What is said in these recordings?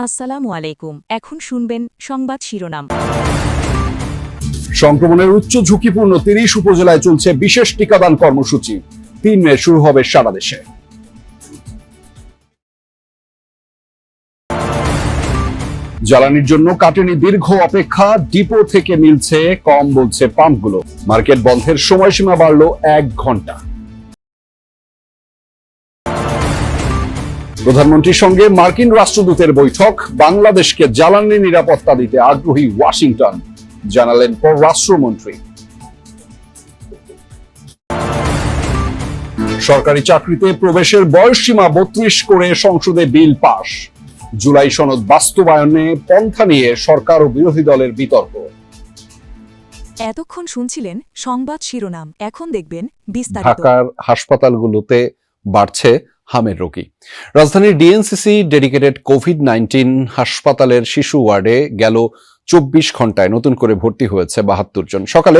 আসসালামু আলাইকুম। এখন শুনবেন সংবাদ শিরোনাম। সংক্রমণের উচ্চ ঝুঁকিপূর্ণ ৩০ উপজেলায় চলছে বিশেষ টিকাদান কর্মসূচি। ৩ মে শুরু হবে সারা দেশে। জ্বালানির জন্য কাটেনি দীর্ঘ অপেক্ষা, ডিপো থেকে মিলছে কম বলছে পাম্পগুলো। মার্কেট বন্ধের সময়সীমা বাড়ল ১ ঘন্টা। প্রধানমন্ত্রীর সঙ্গে মার্কিন রাষ্ট্রদূতের বৈঠক, বাংলাদেশকে জ্বালানি নিরাপত্তা দিতে আগ্রহী ওয়াশিংটন, জানালেন পররাষ্ট্রমন্ত্রী। সরকারি চাকরিতে প্রবেশের বয়সসীমা ৩২ করে সংসদে বিল পাস। জুলাই সনদ বাস্তবায়নে পন্থা নিয়ে সরকার ও বিরোধী দলের বিতর্ক। এতক্ষণ শুনছিলেন সংবাদ শিরোনাম, এখন দেখবেন বিস্তারিত। ঢাকার হাসপাতালগুলোতে বাড়ছে হামের রোগী। রাজধানীর ডিএনসিসি ডেডিকেটেড কোভিড-19 হাসপাতালের শিশু ওয়ার্ডে গেল ২৪ ঘন্টায় নতুন করে ভর্তি হয়েছে ৭২ জন। সকালে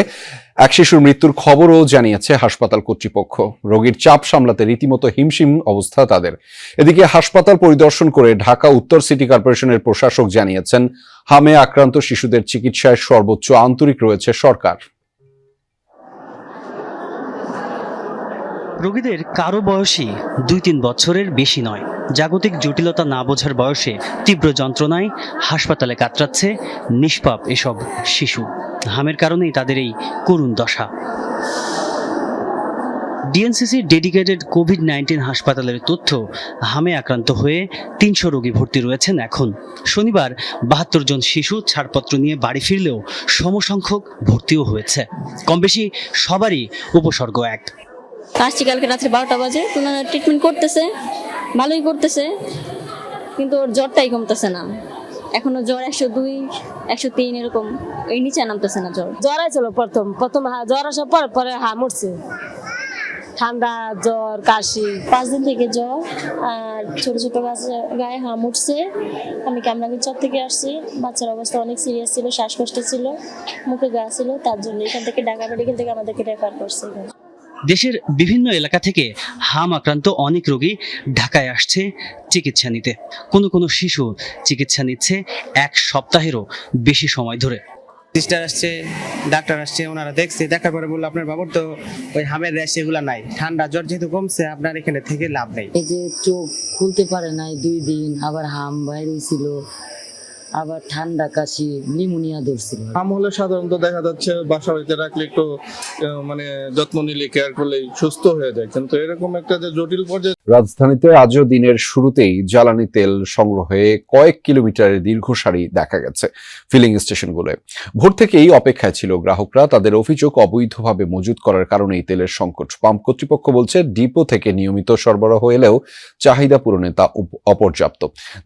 এক শিশুর মৃত্যুর খবরও জানিয়েছে হাসপাতাল কর্তৃপক্ষ। রোগীর চাপ সামলাতে রীতিমতো হিমশিম অবস্থা তাদের। এদিকে হাসপাতাল পরিদর্শন করে ঢাকা উত্তর সিটি কর্পোরেশনের প্রশাসক জানিয়েছেন, হামে আক্রান্ত শিশুদের চিকিৎসায় সর্বোচ্চ আন্তরিক রয়েছে সরকার। রোগীদের কারো বয়সই ২-৩ বছরের বেশি নয়। জাগতিক জটিলতা না বোঝার বয়সে তীব্র যন্ত্রণায় হাসপাতালে কাতরাচ্ছে নিষ্পাপ এসব শিশু। হামের কারণেই তাদের এই করুণ দশা। ডিএনসিসি ডেডিকেটেড কোভিড-19 হাসপাতালের তথ্য, হামে আক্রান্ত হয়ে ৩০০ রোগী ভর্তি রয়েছেন এখন। শনিবার ৭২ জন শিশু ছাড়পত্র নিয়ে বাড়ি ফিরলেও সমসংখ্যক ভর্তিও হয়েছে। কমবেশি সবারই উপসর্গ এক। আসছি কালকে রাত্রে ১২টা বাজে, ওনারা ট্রিটমেন্ট করতেছে, ভালোই করতেছে, কিন্তু ওর জ্বরটাই কমতেছে না। এখনো জ্বর ১০২, ১০৩ এরকম, এই নিচে নামতেছে না জ্বর। জ্বর ছিল প্রথম জ্বর আসার পরে মরছে। ঠান্ডা, জ্বর, কাশি। ৫ দিন থেকে জ্বর আর ছোট ছোট গায়ে হাম উঠছে। আমি কামরাঙ্গীর চর থেকে আসছি। বাচ্চার অবস্থা অনেক সিরিয়াস ছিল, শ্বাসকষ্ট ছিল, মুখে গা ছিল, তার জন্য এখান থেকে ঢাকা মেডিকেল থেকে আমাদেরকে রেফার করছে। দেশের বিভিন্ন এলাকা থেকে হাম আক্রান্ত অনেক রোগী ঢাকায় আসছে চিকিৎসা নিতে। কোনো শিশু চিকিৎসা নিচ্ছে ১ সপ্তাহেরও বেশি সময় ধরে। সিস্টার আসছে, ডাক্তার আসছে, ওনারা দেখছে, দেখার পরে বললো আপনার বাবুর তো ওই হামের র্যাশ এগুলো নাই, ঠান্ডা জ্বর যেহেতু কমছে আপনার এখানে থেকে লাভ নেই। এই যে চোখ খুলতে পারে নাই ২ দিন, আবার হাম বাইরে ছিল, আবার ঠান্ডা, কাশি, নিউমোনিয়া ধরছিল। হাম হলে সাধারণত দেখা যাচ্ছে বাসা বাড়িতে রাখলে একটু যত্ন নিলে, কেয়ার করলেই সুস্থ হয়ে যায়, কিন্তু এরকম একটা যে জটিল পর্যায়ে। রাজধানীতে আজও দিনের শুরুতেই জ্বালানি তেল সংগ্রহে কয়েক কিলোমিটারের দীর্ঘ সারি দেখা গেছে ফিলিং স্টেশনগুলোয়। ভোর থেকেই অপেক্ষায় ছিল গ্রাহকরা। তাদের অভিযোগ, অবৈধভাবে মজুত করার কারণেই তেলের সংকট। পাম্প কর্তৃপক্ষ বলছে, ডিপো থেকে নিয়মিত সরবরাহ এলেও চাহিদা পূরণে তা অপর্যাপ্ত।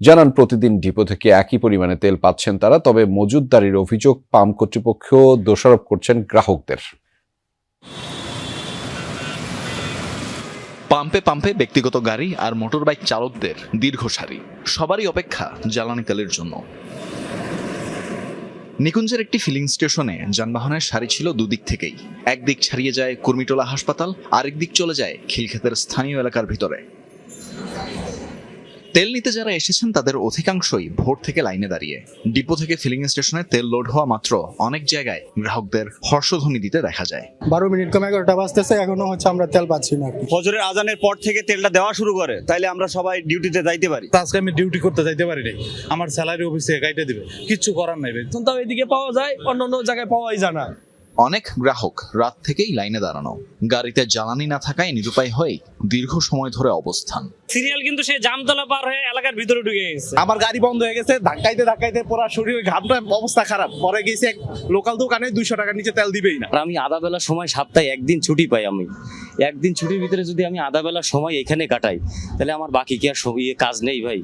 জানান, প্রতিদিন ডিপো থেকে একই পরিমাণে তেল পাচ্ছেন তারা, তবে মজুতদারির অভিযোগ পাম্প কর্তৃপক্ষ দোষারোপ করছেন গ্রাহকদের। পাম্পে পাম্পে ব্যক্তিগত গাড়ি আর মোটরবাইক চালকদের দীর্ঘ সারি, সবারই অপেক্ষা জ্বালানি তেলের জন্য। নিকুঞ্জের একটি ফিলিং স্টেশনে যানবাহনের সারি ছিল দুদিক থেকেই। একদিক ছাড়িয়ে যায় কুর্মিটোলা হাসপাতাল, আরেক দিক চলে যায় খিলক্ষেতের স্থানীয় এলাকার ভিতরে। তেল নিতে যারা এসেছেন তাদের অধিকাংশই ভোর থেকে লাইনে দাঁড়িয়ে। ডিপো থেকে ফিলিং স্টেশনে তেল লোড হওয়া মাত্র অনেক জায়গায় গ্রাহকদের হর্ষধ্বনি দিতে দেখা যায়। ১২ মিনিট কম ১১টা বাজতেছে, এখনো আমরা তেল পাচ্ছি না। ফজরের আজানের পর থেকে তেলটা দেওয়া শুরু করে, তাইলে আমরা সবাই ডিউটিতে যাইতে পারি। আজকে আমি ডিউটি করতে যাইতে পারি নাই, আমার স্যালারি অফিস থেকে কাইটে দিবে, কিচ্ছু করার নাই। তাও এদিকে পাওয়া যায়, অন্য জায়গায় পাওয়াই যায় না। অনেক গ্রাহক রাত থেকেই লাইনে দাঁড়ানো, গাড়িতে জ্বালানি না থাকায় নিরুপায় হয়ে দীর্ঘ সময় ধরে অবস্থান। সিরিয়াল কিন্তু সে জামতলা পার হয়ে এলাকার ভিতরে ঢুকে গেছে। আমার গাড়ি বন্ধ হয়ে গেছে, ধাক্কাইতে পুরো শরীর ঘামটা অবস্থা খারাপ। পরে গেছে এক লোকাল দোকানে ২০০ টাকার নিচে তেল দিবেই না। আমি আধা বেলা সময়, সপ্তাহে একদিন ছুটি পাই। আমি একদিন ছুটির ভিতরে যদি আমি আধা বেলা সময় এখানে কাটাই, তাহলে আমার বাকি কি আর কাজ নেই ভাই?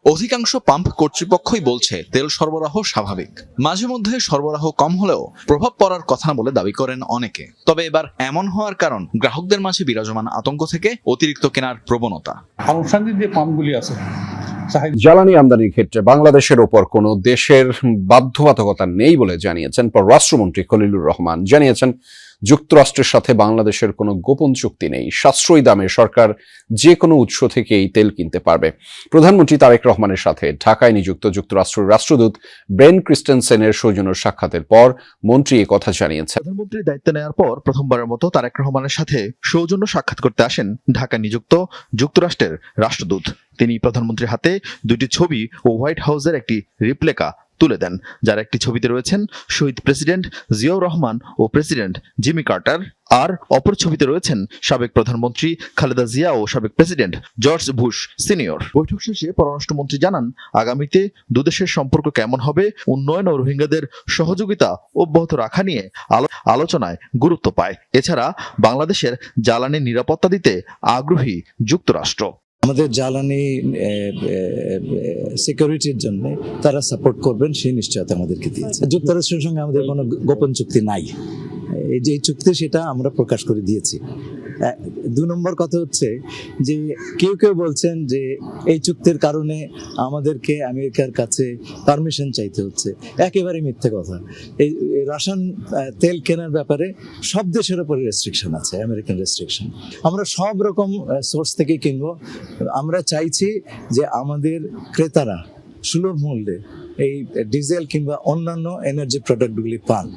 অধিকাংশ পাম্প কর্তৃপক্ষই বলছে তেল সরবরাহ স্বাভাবিক। মাঝে মধ্যে সরবরাহ কম হলেও প্রভাব পড়ার কথা না বলে দাবি করেন অনেকে। তবে এবার এমন হওয়ার কারণ গ্রাহকদের মাঝে বিরাজমান আতঙ্ক থেকে অতিরিক্ত কেনার প্রবণতা। আনুষ্ঠানিক যে পাম্পগুলি আছে জ্বালানি আমদানির ক্ষেত্রে বাংলাদেশের ওপর কোনো দেশের বাধ্যবাধকতা নেই বলে জানিয়েছেন পররাষ্ট্রমন্ত্রী খলিলুর রহমান। জানিয়েছেন যুক্তরাষ্ট্রের সাথে বাংলাদেশের কোনো গোপন চুক্তি নেই, সাশ্রয়ী দামে সরকার যে কোনো উৎস থেকে এই তেল কিনতে পারবে। প্রধানমন্ত্রী তারেক রহমানের সাথে ঢাকায় নিযুক্ত যুক্তরাষ্ট্রের রাষ্ট্রদূত ব্রেন ক্রিস্টেনসেনের সৌজন্য সাক্ষাতের পর মন্ত্রী কথা জানিয়েছেন। প্রধানমন্ত্রীর দায়িত্ব নেওয়ার পর প্রথমবারের মতো তারেক রহমানের সাথে সৌজন্য সাক্ষাৎ করতে আসেন ঢাকায় নিযুক্ত যুক্তরাষ্ট্রের রাষ্ট্রদূত। তিনি প্রধানমন্ত্রীর হাতে দুটি ছবি ও হোয়াইট হাউসের একটি রিপ্লেকা তুলে দেন, যার একটি ছবিতে রয়েছেন শহীদ প্রেসিডেন্ট জিয়াউর রহমান ও প্রেসিডেন্ট জিমি কার্টার, আর অপর ছবিতে রয়েছেন সাবেক প্রধানমন্ত্রী খালেদা জিয়া ও সাবেক প্রেসিডেন্ট জর্জ বুশ সিনিয়র। বৈঠক শেষে পররাষ্ট্রমন্ত্রী জানান, আগামীতে দুদেশের সম্পর্ক কেমন হবে, উন্নয়ন ও রোহিঙ্গাদের সহযোগিতা অব্যাহত রাখা নিয়ে আলোচনায় গুরুত্ব পায়। এছাড়া বাংলাদেশের জ্বালানি নিরাপত্তা দিতে আগ্রহী যুক্তরাষ্ট্র। আমাদের জ্বালানি সিকিউরিটির জন্য তারা সাপোর্ট করবেন সেই নিশ্চয়তা আমাদেরকে দিয়েছে। যুক্তরাষ্ট্রের সঙ্গে আমাদের কোনো গোপন চুক্তি নাই, এই যে চুক্তি সেটা আমরা প্রকাশ করে দিয়েছি। 2 নম্বর কথা হচ্ছে যে কেউ কেউ বলছেন যে এই চুক্তির কারণে আমাদেরকে আমেরিকার কাছে পারমিশন চাইতে হচ্ছে, একেবারে মিথ্যে কথা। এই রাশিয়ান তেল কেনার ব্যাপারে সব দেশের উপরে রেস্ট্রিকশন আছে, আমেরিকান রেস্ট্রিকশন। আমরা সব রকম সোর্স থেকে কিনবো। আমরা চাইছি যে আমাদের ক্রেতারা সুলভ মূল্যে এই ডিজেল কিংবা অন্যান্য এনার্জি প্রোডাক্টগুলি পান।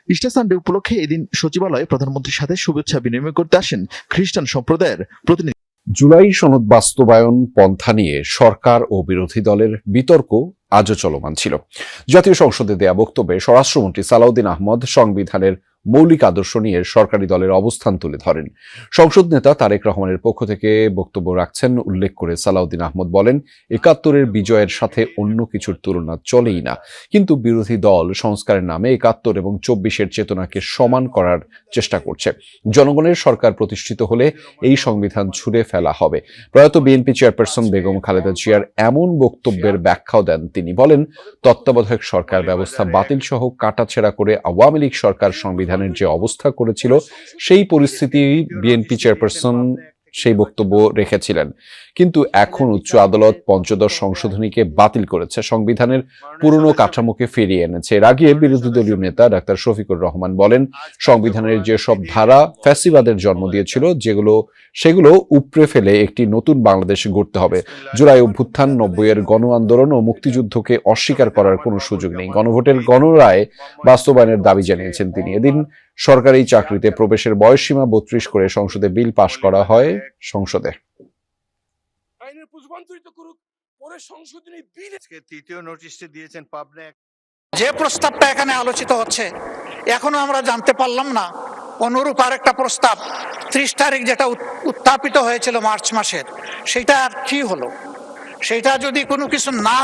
ইস্টার সানডে উপলক্ষে এদিন সচিবালয়ে প্রধানমন্ত্রীর সাথে শুভেচ্ছা বিনিময় করতে আসেন খ্রিস্টান সম্প্রদায়ের প্রতিনিধি। জুলাই সনদ বাস্তবায়ন পন্থা নিয়ে সরকার ও বিরোধী দলের বিতর্ক আজও চলমান ছিল। জাতীয় সংসদে দেয়া বক্তব্যে স্বরাষ্ট্রমন্ত্রী সালাউদ্দিন আহমদ সংবিধানের মৌলিক আদর্শ নিয়ে সরকারি দলের অবস্থান তুলে ধরেন। সংসদ নেতা তারেক রহমানের পক্ষ থেকে বক্তব্য রাখছেন। উল্লেখ করে সালাউদ্দিন আহমদ বলেন, ৭১-এর বিজয়ের সাথে অন্য কিছুর তুলনা চলেই না, কিন্তু বিরোধী দল সংস্কারের নামে ৭১ এবং ২৪-এর চেতনাকে সমান করার চেষ্টা করছে। জনগণের সরকার প্রতিষ্ঠিত হলে এই সংবিধান ছুঁড়ে ফেলা হবে। প্রয়াত বিএনপি চেয়ারপারসন বেগম খালেদা জিয়ার এমন বক্তব্যের ব্যাখ্যাও দেন তিনি। বলেন, তত্ত্বাবধায়ক সরকার ব্যবস্থা বাতিল সহ কাটাছেঁড়া করে আওয়ামী লীগ সরকার সংবিধানের যে অবস্থা করেছিল সেই পরিস্থিতি বিএনপি চেয়ারপারসন সেই বক্তব্য রেখেছিলেন। কিন্তু এখন উচ্চ আদালত পঞ্চদশ সংশোধনীকে বাতিল করেছে, সংবিধানের পুরনো কাঠামোকে ফিরিয়ে এনেছে। এর আগে বিরোধী দলীয় নেতা ডাক্তার শফিকুর রহমান বলেন, সংবিধানের যেসব ধারা ফ্যাসিবাদের জন্ম দিয়েছিল সেগুলো উপড়ে ফেলে একটি নতুন বাংলাদেশ গড়তে হবে। জুলাই অভ্যুত্থান, ৯০-এর গণ আন্দোলন ও মুক্তিযুদ্ধকে অস্বীকার করার কোনো সুযোগ নেই। গণভোটের গণরায় বাস্তবায়নের দাবি জানিয়েছেন তিনি। এদিন সরকারি চাকরিতে প্রবেশের বয়সসীমা ৩২ করে সংসদে বিল পাশ করা হয়। সংসদে তৃতীয় নোটিশটি দিয়েছেন পাবনা। যে প্রস্তাবটা এখানে আলোচিত হচ্ছে এখনো আমরা জানতে পারলাম না অনুরূপ আরেকটা প্রস্তাব ৩০ তারিখ যেটা উত্থাপিত হয়েছিল মার্চ মাসের, সেটা আর কি হলো? সেটা যদি কোনো কিছু না